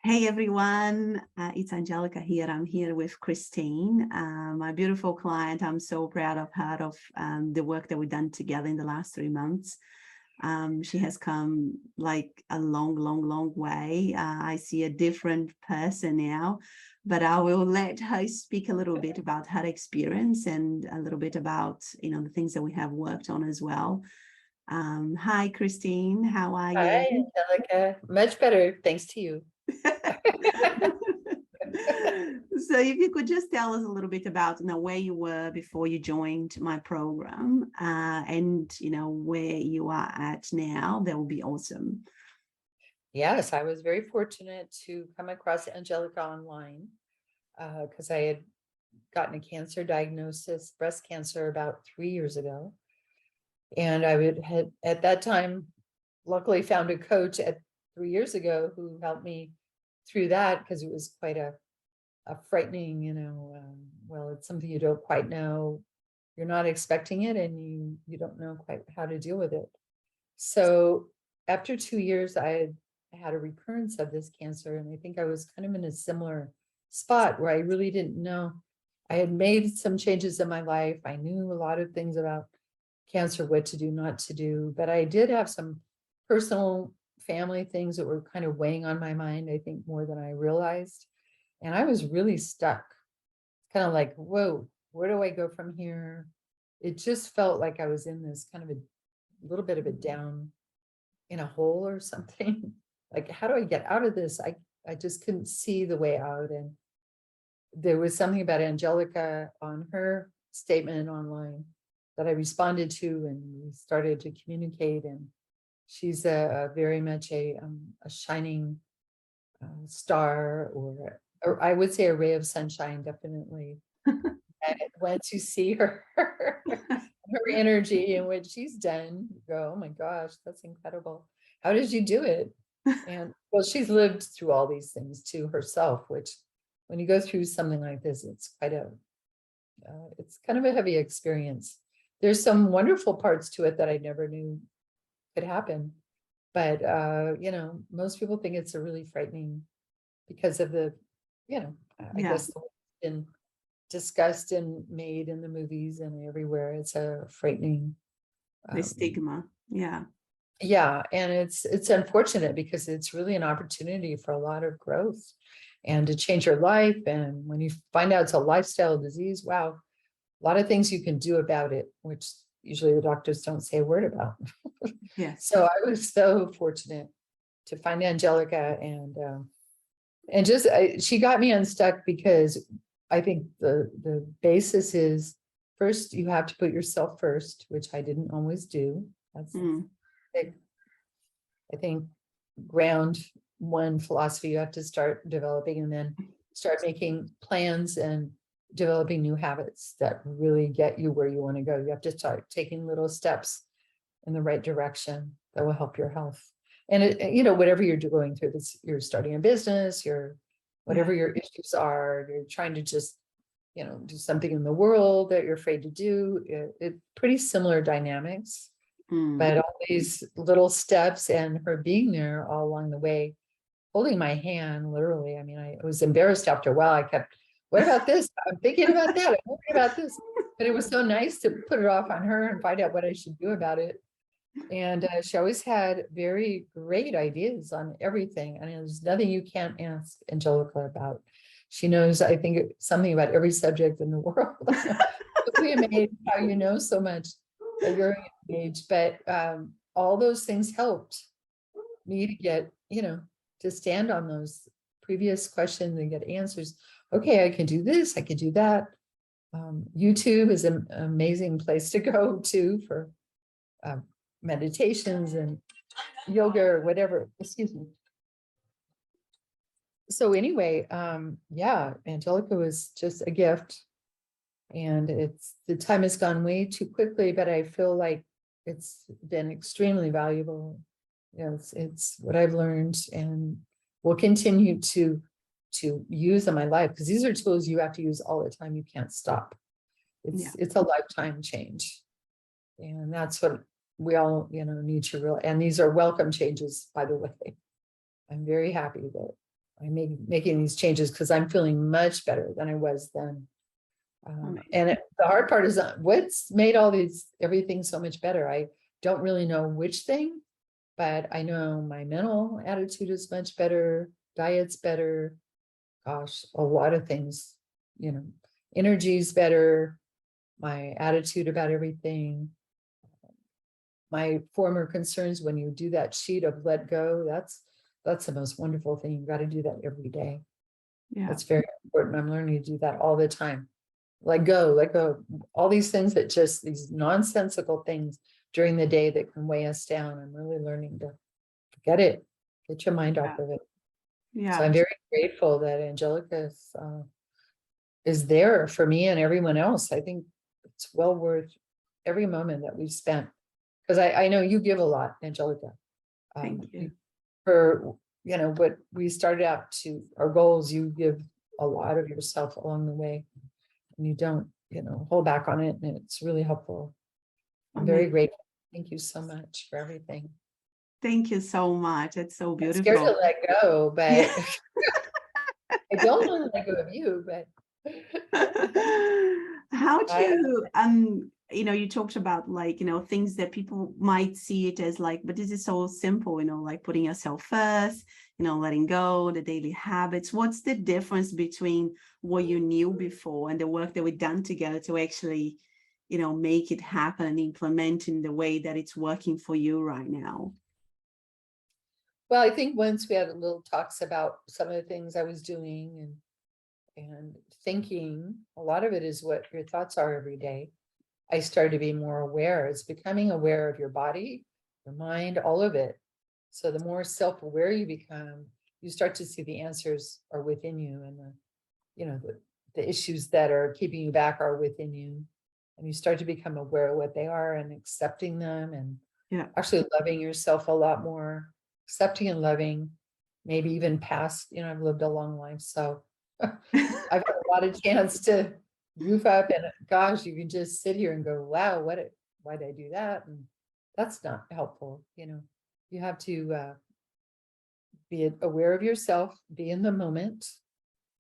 Hey everyone, it's Angelica here. I'm here with Christine, my beautiful client. I'm so proud of her, of the work that we've done together in the last 3 months. She has come like a long way. I see a different person now, but I will let her speak a little bit about her experience and a little bit about, the things that we have worked on as well. Hi, Christine, how are Hi, you? Angelica. Much better, thanks to you. So if you could just tell us a little bit about where you were before you joined my program, and where you are at now, that would be awesome. Yes, I was very fortunate to come across Angelica online because I had gotten a cancer diagnosis, breast cancer, about 3 years ago. And had at that time, luckily found a coach 3 years ago who helped me through that, because it was quite a frightening, well, it's something you don't quite know. You're not expecting it, and you don't know quite how to deal with it. So after 2 years, I had a recurrence of this cancer, and I think I was kind of in a similar spot where I really didn't know. I had made some changes in my life. I knew a lot of things about cancer, what to do, not to do, but I did have some personal family things that were kind of weighing on my mind, I think more than I realized. And I was really stuck, kind of like, whoa, where do I go from here? It just felt like I was in this kind of a little bit of a down in a hole or something. Like, how do I get out of this? I just couldn't see the way out. And there was something about Angelica on her statement online that I responded to, and we started to communicate. And she's a very much a shining star, or I would say a ray of sunshine, definitely. And once you see her energy and what she's done, you go, oh my gosh, that's incredible. How did you do it? And well, she's lived through all these things too herself, which when you go through something like this, it's quite it's kind of a heavy experience. There's some wonderful parts to it that I never knew could happen. But, most people think it's a really frightening because of the, I guess the way it's been discussed and made in the movies and everywhere. It's a frightening. The stigma. Yeah. Yeah. And it's unfortunate because it's really an opportunity for a lot of growth and to change your life. And when you find out it's a lifestyle disease, wow, a lot of things you can do about it, which usually the doctors don't say a word about. Yes. So I was so fortunate to find Angelica, and just she got me unstuck, because I think the basis is, first you have to put yourself first, which I didn't always do. That's big, I think, ground one philosophy you have to start developing, and then start making plans and developing new habits that really get you where you want to go. You have to start taking little steps in the right direction that will help your health. And whatever you're going through, this, you're starting a business, whatever your issues are, you're trying to just, do something in the world that you're afraid to do. It's pretty similar dynamics, but all these little steps, and her being there all along the way, holding my hand, literally. I mean, I was embarrassed after a while. I kept, what about this? I'm thinking about that. I'm worried about this. But it was so nice to put it off on her and find out what I should do about it. And she always had very great ideas on everything. I mean, there's nothing you can't ask Angelica about. She knows, I think, something about every subject in the world. We amazed how you know so much at your age. But all those things helped me to get, to stand on those previous questions and get answers. Okay, I can do this, I can do that. YouTube is an amazing place to go to for meditations and yoga or whatever. Excuse me. So anyway, yeah, Angelica was just a gift, and the time has gone way too quickly, but I feel like it's been extremely valuable. It's what I've learned and will continue to use in my life, because these are tools you have to use all the time. You can't stop. It's a lifetime change, and that's what we all need to realize. And these are welcome changes, by the way. I'm very happy that I'm making these changes because I'm feeling much better than I was then. The hard part is what's made everything so much better. I don't really know which thing, but I know my mental attitude is much better, diet's better, gosh, a lot of things, energy's better, my attitude about everything, my former concerns. When you do that sheet of let go, that's the most wonderful thing. You've got to do that every day. Yeah. That's very important. I'm learning to do that all the time. Let go, all these things that just these nonsensical things during the day that can weigh us down. I'm really learning to forget it, get your mind off of it. Yeah. So I'm very grateful that Angelica is there for me and everyone else. I think it's well worth every moment that we've spent, because I know you give a lot, Angelica. Thank you. For what we started out to our goals, you give a lot of yourself along the way, and you don't hold back on it, and it's really helpful. I'm very grateful. Thank you so much for everything. Thank you so much. It's so beautiful. I'm scared to let go, but yeah. I don't want to let go of you, but how do you you talked about things that people might see it as but this is so simple, like putting yourself first, letting go, the daily habits. What's the difference between what you knew before and the work that we've done together to actually make it happen and implement in the way that it's working for you right now? Well, I think once we had a little talks about some of the things I was doing and thinking, a lot of it is what your thoughts are every day. I started to be more aware. It's becoming aware of your body, your mind, all of it. So the more self-aware you become, you start to see the answers are within you, and the issues that are keeping you back are within you. And you start to become aware of what they are and accepting them, and actually loving yourself a lot more. Accepting and loving, maybe even past, I've lived a long life, so I've had a lot of chance to goof up, and gosh, you can just sit here and go, wow, why did I do that? And that's not helpful. You have to be aware of yourself, be in the moment,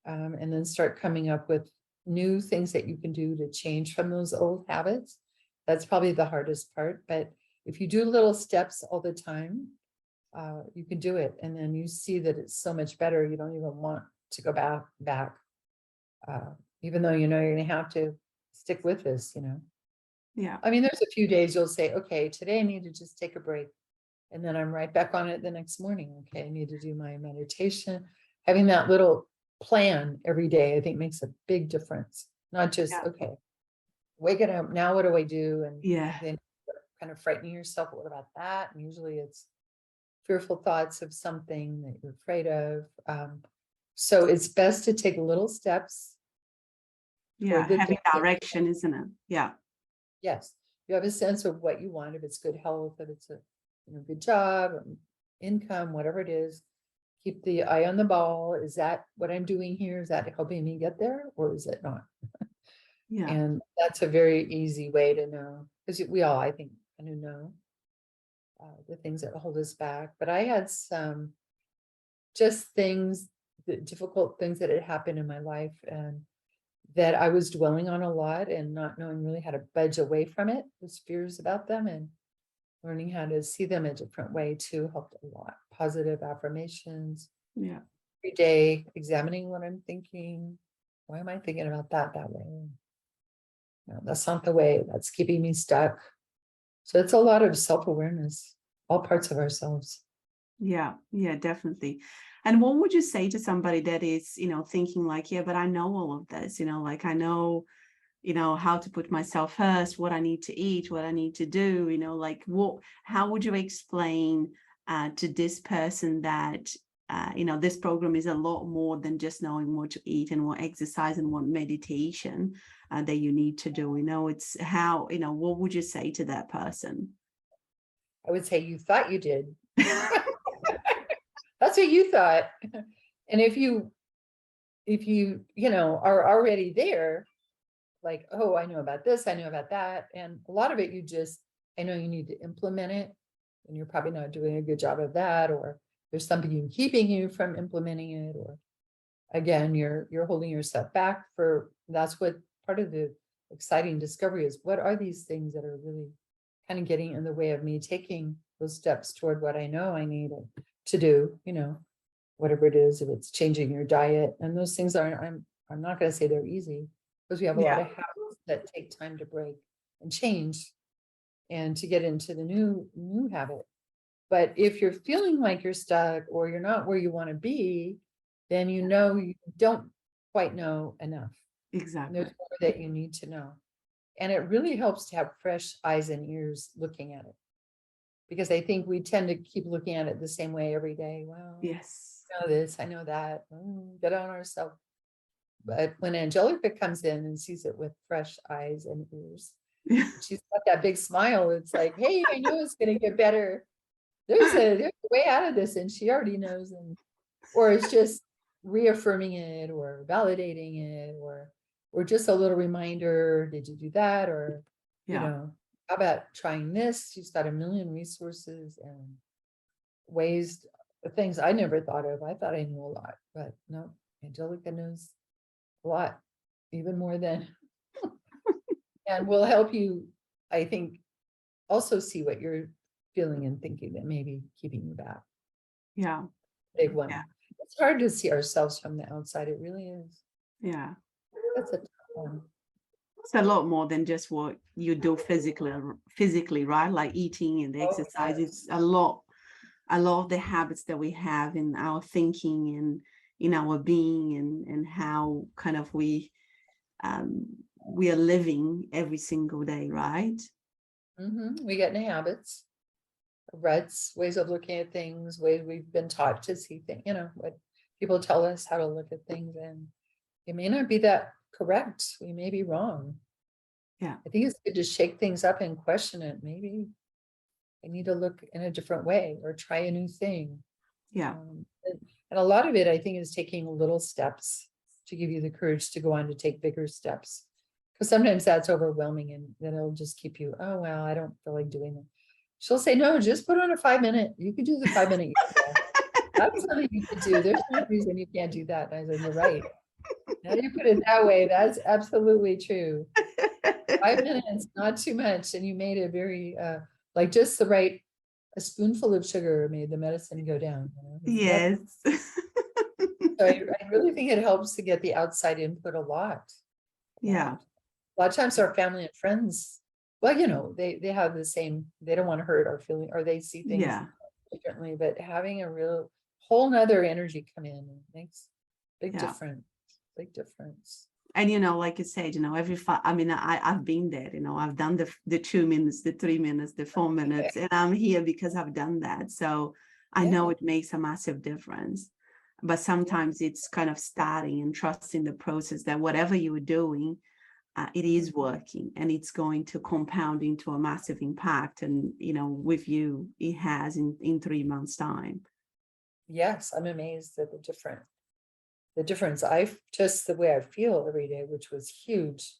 and then start coming up with new things that you can do to change from those old habits. That's probably the hardest part, but if you do little steps all the time, you can do it, and then you see that it's so much better. You don't even want to go back, even though you're going to have to stick with this. Yeah. I mean, there's a few days you'll say, okay, today I need to just take a break, and then I'm right back on it the next morning. Okay, I need to do my meditation. Having that little plan every day, I think, makes a big difference. Not just okay, waking up now, what do I do? And then kind of frightening yourself. What about that? And usually it's fearful thoughts of something that you're afraid of. So it's best to take little steps. Having direction, isn't it? Yeah. Yes. You have a sense of what you want. If it's good health, if it's a good job, income, whatever it is, keep the eye on the ball. Is that what I'm doing here? Is that helping me get there, or is it not? Yeah. And that's a very easy way to know, because we all, I think, kind of know the things that hold us back. But I had some just things, the difficult things that had happened in my life, and that I was dwelling on a lot and not knowing really how to budge away from it, those fears about them, and learning how to see them a different way too helped a lot. Positive affirmations. Yeah. Every day, examining what I'm thinking. Why am I thinking about that way? No, that's not the way. That's keeping me stuck. So it's a lot of self-awareness, all parts of ourselves. Yeah, definitely. And what would you say to somebody that is, thinking but I know all of this, I know, how to put myself first, what I need to eat, what I need to do, how would you explain to this person that, this program is a lot more than just knowing what to eat and what exercise and what meditation that you need to do? It's how, what would you say to that person? I would say, you thought you did. That's what you thought. And if you are already there, oh, I know about this, I know about that. And a lot of it, I know you need to implement it, and you're probably not doing a good job of that, or there's something keeping you from implementing it, or again, you're holding yourself back for, that's what part of the exciting discovery is. What are these things that are really kind of getting in the way of me taking those steps toward what I know I need to do, whatever it is, if it's changing your diet, and those things aren't, I'm not going to say they're easy, because we have a lot of habits that take time to break and change and to get into the new habit. But if you're feeling like you're stuck or you're not where you want to be, then you don't quite know enough. Exactly. There's more that you need to know. And it really helps to have fresh eyes and ears looking at it. Because I think we tend to keep looking at it the same way every day. Well, Yes. I know this, I know that, get on ourselves. But when Angelica comes in and sees it with fresh eyes and ears, she's got that big smile. It's like, hey, I know it's going to get better. There's a way out of this, and she already knows. Or it's just reaffirming it or validating it, or just a little reminder, did you do that? Or, how about trying this? She's got a million resources and ways, things I never thought of. I thought I knew a lot, but no, Angelica knows a lot, even more than, and will help you, I think, also see what you're feeling and thinking that may be keeping you back. Yeah. Big one. Yeah. It's hard to see ourselves from the outside. It really is. Yeah. That's a tough one. It's a lot more than just what you do physically, right? Like eating and the exercise. Yes. It's a lot of the habits that we have in our thinking and in our being, and how kind of we are living every single day, right? We get into habits, ruts, ways of looking at things, ways we've been taught to see things, what people tell us how to look at things, and it may not be that correct. We may be wrong. Yeah. I think it's good to shake things up and question it. Maybe I need to look in a different way or try a new thing. Yeah. And a lot of it, I think, is taking little steps to give you the courage to go on to take bigger steps. Because sometimes that's overwhelming, and then it'll just keep you, oh, well, I don't feel like doing it. She'll say, no, just put on a 5-minute. You could do the 5-minute. That's something you could do. There's no reason you can't do that. And I said, you're right. Now you put it that way, that's absolutely true. 5 minutes, not too much. And you made it very, like just the right, a spoonful of sugar made the medicine go down. Yes. So I really think it helps to get the outside input a lot. Yeah. A lot of times our family and friends, well, they have the same, they don't want to hurt our feeling, or they see things differently, but having a real whole nother energy come in makes big difference. Big difference. And like you said, I've been there, I've done the 2 minutes, the 3 minutes, the 4 minutes, and I'm here because I've done that. So I know it makes a massive difference. But sometimes it's kind of starting and trusting the process that whatever you're doing, it is working, and it's going to compound into a massive impact. And, with you, it has in 3 months' time. Yes, I'm amazed at the difference. Just the way I feel every day, which was huge,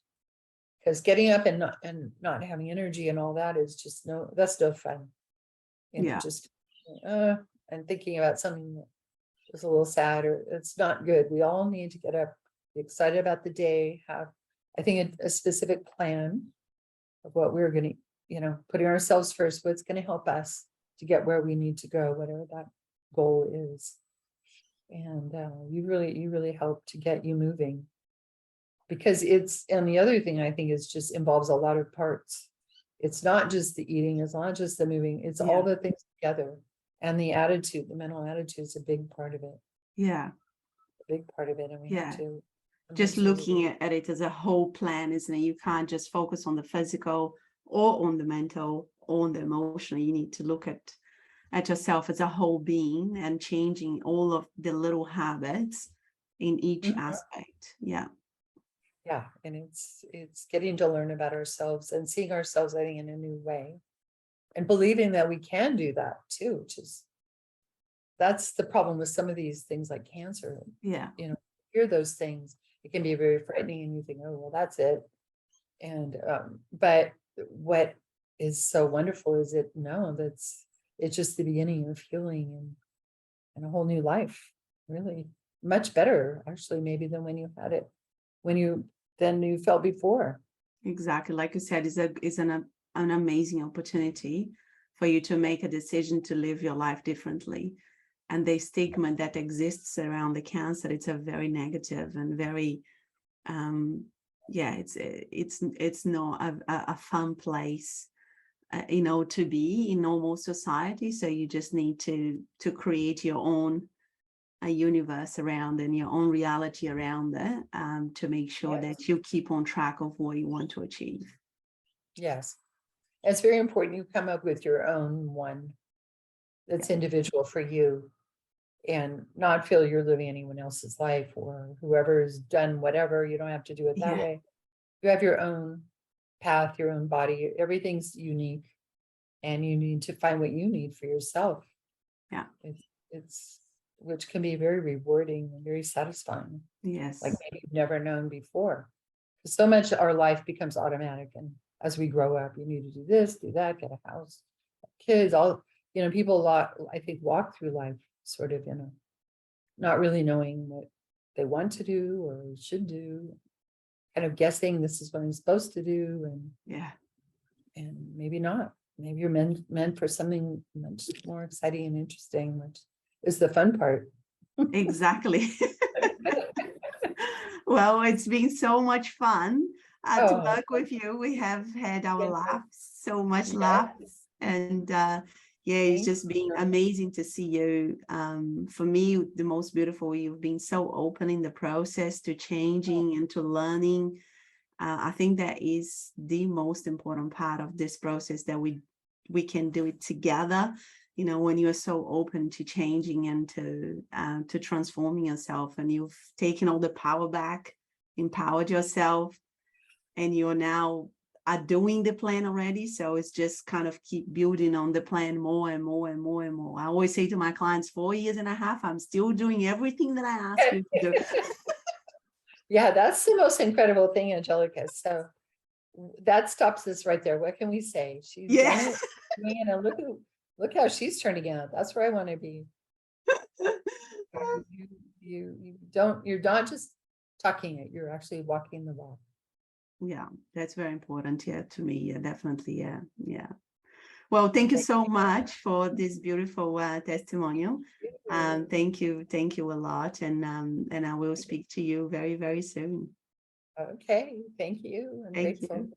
because getting up and not having energy and all that is just that's no fun. Just and thinking about something that was a little sad, or it's not good. We all need to get up, be excited about the day, have, I think, a specific plan of what we're going to, putting ourselves first, what's going to help us to get where we need to go, whatever that goal is. And you really help to get you moving, because and the other thing I think is just involves a lot of parts. It's not just the eating, it's not just the moving, it's all the things together. And the attitude, the mental attitude is a big part of it. Yeah. A big part of it. And we have to just looking at it as a whole plan, isn't it? You can't just focus on the physical or on the mental or on the emotional. You need to look at yourself as a whole being and changing all of the little habits in each aspect. Yeah. And it's getting to learn about ourselves and seeing ourselves, I think, in a new way, and believing that we can do that too, which is, that's the problem with some of these things like cancer. Hear those things, it can be very frightening, and you think, oh, well, that's it. And but what is so wonderful is it's just the beginning of healing, and a whole new life, really much better, actually, maybe than when you had it, than you felt before. Exactly. Like you said, it's an amazing opportunity for you to make a decision to live your life differently. And the stigma that exists around the cancer, it's a very negative and very, yeah, it's not a fun place, to be in normal society. So you just need to create your own a universe around and your own reality around it, to make sure Yes. that you keep on track of what you want to achieve. Yes. It's very important you come up with your own one that's individual for you, and not feel you're living anyone else's life or whoever's done whatever. You don't have to do it that way. You have your own path, your own body. Everything's unique, and you need to find what you need for yourself. Yeah. It's which can be very rewarding and very satisfying. Yes. Like maybe you've never known before. So much our life becomes automatic, and as we grow up, you need to do this, do that, get a house, kids, all, people a lot, I think, walk through life sort of not really knowing what they want to do or should do, kind of guessing this is what I'm supposed to do, and maybe not. Maybe you're meant for something much more exciting and interesting, which is the fun part. Exactly. Well, it's been so much fun to work with you. We have had our laughs, so much laughs, and it's just been amazing to see you. For me, the most beautiful, you've been so open in the process to changing and to learning. I think that is the most important part of this process, that we can do it together. When you're so open to changing and to transforming yourself, and you've taken all the power back, empowered yourself, and you're now are doing the plan already. So it's just kind of keep building on the plan more and more and more and more. I always say to my clients, 4.5 years, I'm still doing everything that I asked you to do. Yeah, that's the most incredible thing, Angelica. So that stops us right there. What can we say? She's done it. Look how she's turning out. That's where I want to be. You're not just talking it, you're actually walking the walk. Yeah, that's very important. Yeah, to me. Yeah, definitely. Yeah. Well, thank you so much for this beautiful testimonial. Thank you a lot, and I will speak to you very, very soon. Okay, thank you. I'm grateful.